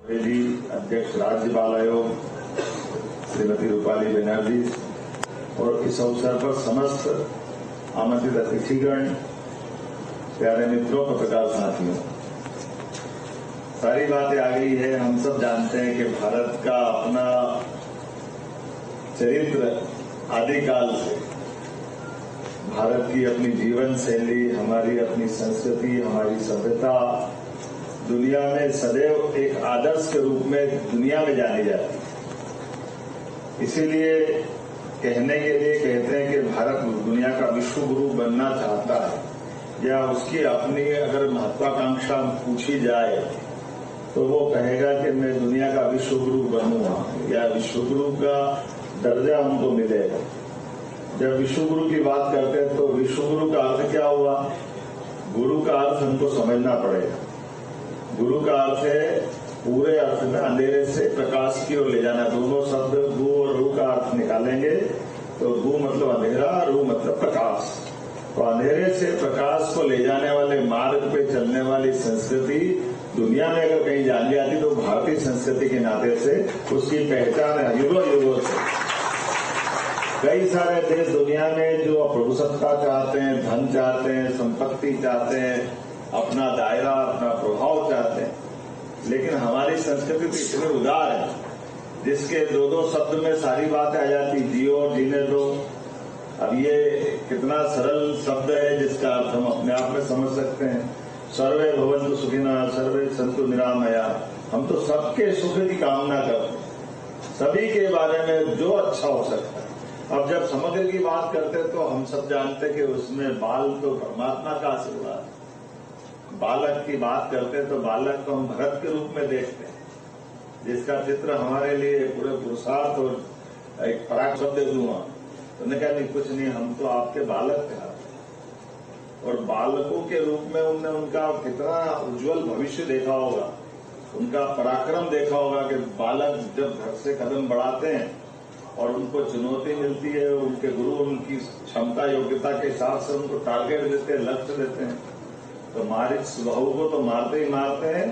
जी अध्यक्ष राज्यपाल आयोग श्रीमती रूपाली बनर्जी और इस अवसर पर समस्त आमंत्रित अतिथिगण, प्यारे मित्रों, पत्रकार साथियों, सारी बातें आ गई है। हम सब जानते हैं कि भारत का अपना चरित्र आदिकाल से, भारत की अपनी जीवन शैली, हमारी अपनी संस्कृति, हमारी सभ्यता दुनिया में सदैव एक आदर्श के रूप में दुनिया में जानी जाती है। इसीलिए कहने के लिए कहते हैं कि भारत दुनिया का विश्व गुरु बनना चाहता है, या उसकी अपनी अगर महत्वाकांक्षा पूछी जाए तो वो कहेगा कि मैं दुनिया का विश्व गुरु बनूंगा, या विश्व गुरु का दर्जा हमको मिलेगा। जब विश्व गुरु की बात करते हैं तो विश्व गुरु का अर्थ क्या हुआ? गुरु का अर्थ हमको समझना पड़ेगा। गुरु का अर्थ है पूरे अर्थ में अंधेरे से प्रकाश की ओर ले जाना। दोनों शब्द गु और रू का अर्थ निकालेंगे तो गु मतलब अंधेरा, रू मतलब प्रकाश। तो अंधेरे से प्रकाश को ले जाने वाले मार्ग पे चलने वाली संस्कृति दुनिया में अगर कहीं जान जाती तो भारतीय संस्कृति के नाते से उसकी पहचान है युगों युगों से। कई सारे देश दुनिया में जो प्रभुसत्ता चाहते हैं, धन चाहते हैं, संपत्ति चाहते हैं, अपना दायरा, अपना प्रभाव चाहते हैं, लेकिन हमारी संस्कृति तो इतनी उदार है जिसके दो शब्द में सारी बातें आ जाती, जियो और जीने दो। अब ये कितना सरल शब्द है जिसका अर्थ हम अपने आप में समझ सकते हैं। सर्वे भवन्तु सुखिनः, सर्वे सन्तु निरामया। हम तो सबके सुख की कामना करते हैं, सभी के बारे में जो अच्छा हो सकता है। अब जब समग्र की बात करते हैं तो हम सब जानते हैं कि उसमें बाल तो परमात्मा का आशीर्वाद है। बालक की बात करते हैं तो बालक को हम भगत के रूप में देखते हैं, जिसका चित्र हमारे लिए पूरे पुरुषार्थ और एक पराग शब्द दूंगा। तो उन्होंने कहा नहीं, कुछ नहीं, हम तो आपके बालक थे। और बालकों के रूप में उनने उनका कितना उज्जवल भविष्य देखा होगा, उनका पराक्रम देखा होगा कि बालक जब घर से कदम बढ़ाते हैं और उनको चुनौती मिलती है, उनके गुरु उनकी क्षमता योग्यता के हिसाब से उनको टारगेट देते हैं, लक्ष्य देते हैं, तो मारिच बहू को तो मारते ही मारते हैं,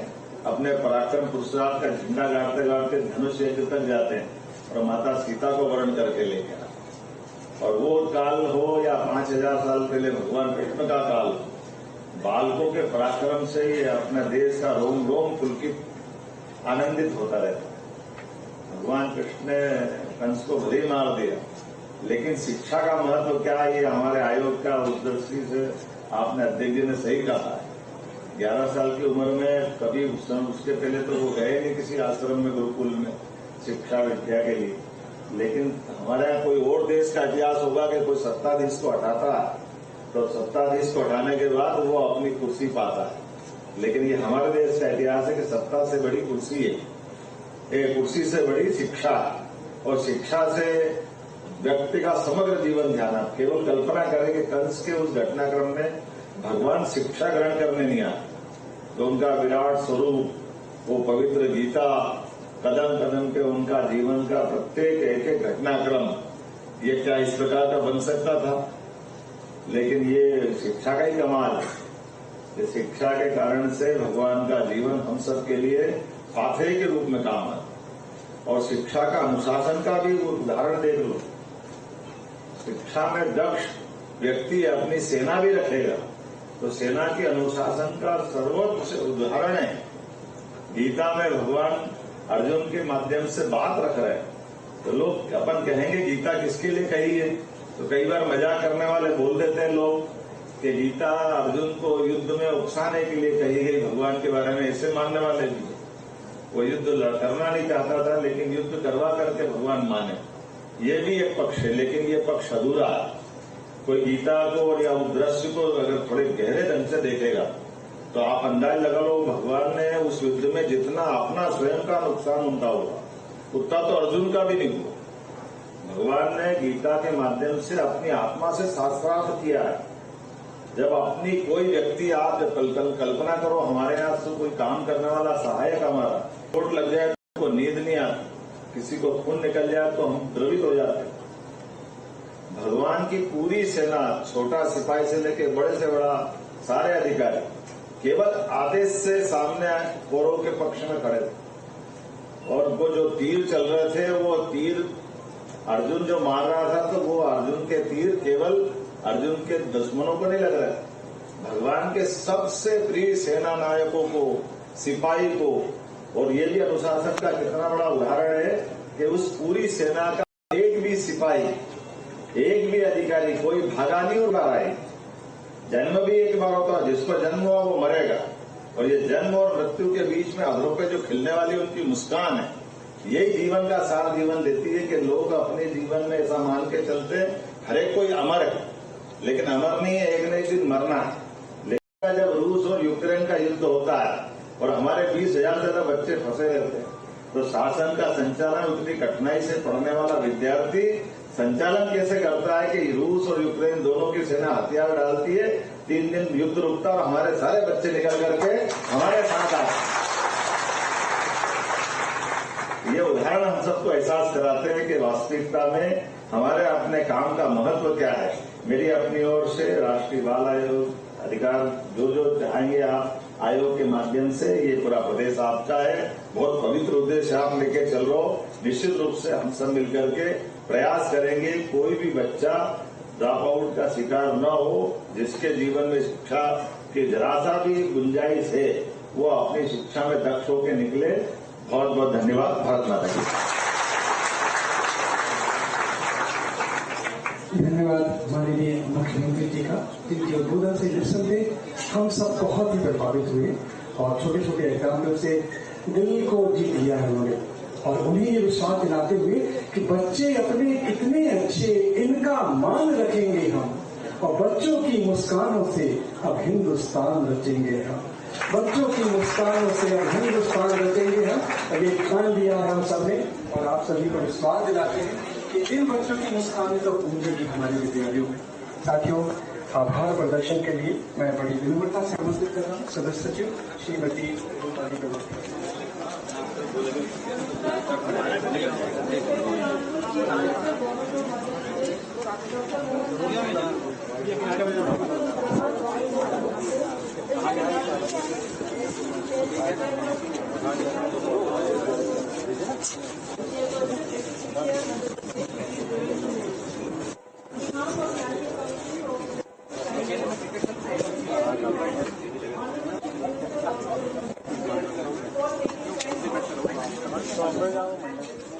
अपने पराक्रम पुरुषार्थ का झंडा गाड़ते गाड़ते धनुष यज्ञ तक जाते हैं और माता सीता को वर्ण करके लेके आते। और वो काल हो या 5000 साल पहले भगवान कृष्ण का काल, बालकों के पराक्रम से ही अपना देश का रोम रोम पुलकित आनंदित होता रहता है। भगवान कृष्ण ने कंस को भले मार दिया, लेकिन शिक्षा का महत्व क्या है, ये हमारे आयोग का उस दृष्टि से आपने अध्यक्ष जी ने सही कहा है। 11 साल की उम्र में कभी उसके पहले तो वो गए नहीं किसी आश्रम में, गुरुकुल में शिक्षा विद्या के लिए। लेकिन हमारे यहाँ कोई और देश का इतिहास होगा कि कोई सत्ताधीश को हटाता है तो सत्ताधीश को हटाने के बाद वो अपनी कुर्सी पाता है। लेकिन ये हमारे देश का इतिहास है कि सत्ता से बड़ी कुर्सी है, कुर्सी से बड़ी शिक्षा, और शिक्षा से व्यक्ति का समग्र जीवन ध्यान। आप केवल कल्पना करें कि कंस के उस घटनाक्रम में भगवान शिक्षा ग्रहण करने नहीं आए, तो उनका विराट स्वरूप, वो पवित्र गीता, कदम कदम के उनका जीवन का प्रत्येक एक एक घटनाक्रम, ये क्या इस प्रकार का बन सकता था? लेकिन ये शिक्षा का ही कमाल है। ये शिक्षा के कारण से भगवान का जीवन हम सब के लिए पाथवे के रूप में काम है। और शिक्षा का अनुशासन का भी उदाहरण देख लो। शिक्षा में दक्ष व्यक्ति अपनी सेना भी रखेगा तो सेना के अनुशासन का सर्वोच्च उदाहरण है। गीता में भगवान अर्जुन के माध्यम से बात रख रहे हैं, तो लोग अपन कहेंगे गीता किसके लिए कही है, तो कई बार मजाक करने वाले बोल देते हैं लोग कि गीता अर्जुन को युद्ध में उकसाने के लिए कही गई, भगवान के बारे में ऐसे मानने वाले भी। वो युद्ध करना नहीं चाहता था, लेकिन युद्ध करवा करके भगवान माने, ये भी एक पक्ष है। लेकिन ये पक्ष अधूरा है। कोई गीता को या उस दृश्य को अगर थोड़े गहरे ढंग से देखेगा तो आप अंदाज लगा लो, भगवान ने उस युद्ध में जितना अपना स्वयं का नुकसान उनका हुआ उतना तो अर्जुन का भी नहीं हुआ। भगवान ने गीता के माध्यम से अपनी आत्मा से शास्त्रार्थ किया है। जब अपनी कोई व्यक्ति, आप कल्पना करो हमारे यहाँ से कोई काम करने वाला सहायक हमारा चोट लग जाए तो नींद नहीं आती, किसी को खून निकल जाए तो हम द्रवित हो जाते। भगवान की पूरी सेना, छोटा सिपाही से लेकर बड़े से बड़ा सारे अधिकारी केवल आदेश से सामने कौरव के पक्ष में खड़े थे। और वो जो तीर चल रहे थे वो तीर अर्जुन जो मार रहा था तो वो अर्जुन के तीर केवल अर्जुन के दुश्मनों को नहीं लग रहा है, भगवान के सबसे प्रिय सेना नायकों को, सिपाही को। और ये भी अनुशासन का कितना बड़ा उदाहरण है कि उस पूरी सेना का एक भी सिपाही, एक भी अधिकारी कोई भागा नहीं और बाहर आई। जन्म भी एक बार होता है, जिसको जन्म हुआ वो मरेगा, और ये जन्म और मृत्यु के बीच में अधरों पे जो खिलने वाली उनकी मुस्कान है, यही जीवन का सार जीवन देती है कि लोग अपने जीवन में ऐसा मान के चलते हैं हर एक कोई अमर है, लेकिन अमर नहीं है, एक न एक दिन मरना है। लेकिन जब रूस और यूक्रेन का युद्ध होता है और हमारे 20,000 से ज्यादा बच्चे फंसे रहते हैं, तो शासन का संचालन उतनी कठिनाई से पढ़ने वाला विद्यार्थी संचालन कैसे करता है कि रूस और यूक्रेन दोनों की सेना हथियार डालती है, 3 दिन युद्ध रुकता और हमारे सारे बच्चे निकल करके हमारे साथ आते। ये उदाहरण हम सबको एहसास कराते हैं कि वास्तविकता में हमारे अपने काम का महत्व क्या है। मेरी अपनी ओर से राष्ट्रीय बाल आयोग अधिकार जो चाहेंगे आप आयोग के माध्यम से, ये पूरा प्रदेश आपका है, बहुत पवित्र उद्देश्य आप लेके चल रहे हो। निश्चित रूप से हम सब मिलकर के प्रयास करेंगे कोई भी बच्चा ड्रॉप आउट का शिकार न हो, जिसके जीवन में शिक्षा की जरा सा भी गुंजाइश है वो अपनी शिक्षा में दक्ष होकर निकले। बहुत बहुत धन्यवाद। भारत माता की धन्यवाद माननीय मुख्यमंत्री जी का, जिनके उद्बोधन से निस्संदेह हम सब बहुत ही प्रभावित हुए और छोटे छोटे एग्जाम्पल से दिल को जीत लिया है उन्होंने, और उन्हें ये विश्वास दिलाते हुए कि बच्चे अपने कितने अच्छे, इनका मान रखेंगे हम, और बच्चों की मुस्कानों से अब हिंदुस्तान रचेंगे हम, बच्चों की मुस्कानों से अब हिंदुस्तान रचेंगे हम। अब एक ठान दिया है हम सब ने, और आप सभी को विश्वास दिलाते हैं कि इन बच्चों की मुस्कान तो गूंजेगी हमारे विद्यालयों में। साथियों, आभार प्रदर्शन के लिए मैं बड़ी विनम्रता से आमंत्रित कर रहा हूँ सदस्य सचिव श्रीमती रूपाली गौड़। Gracias.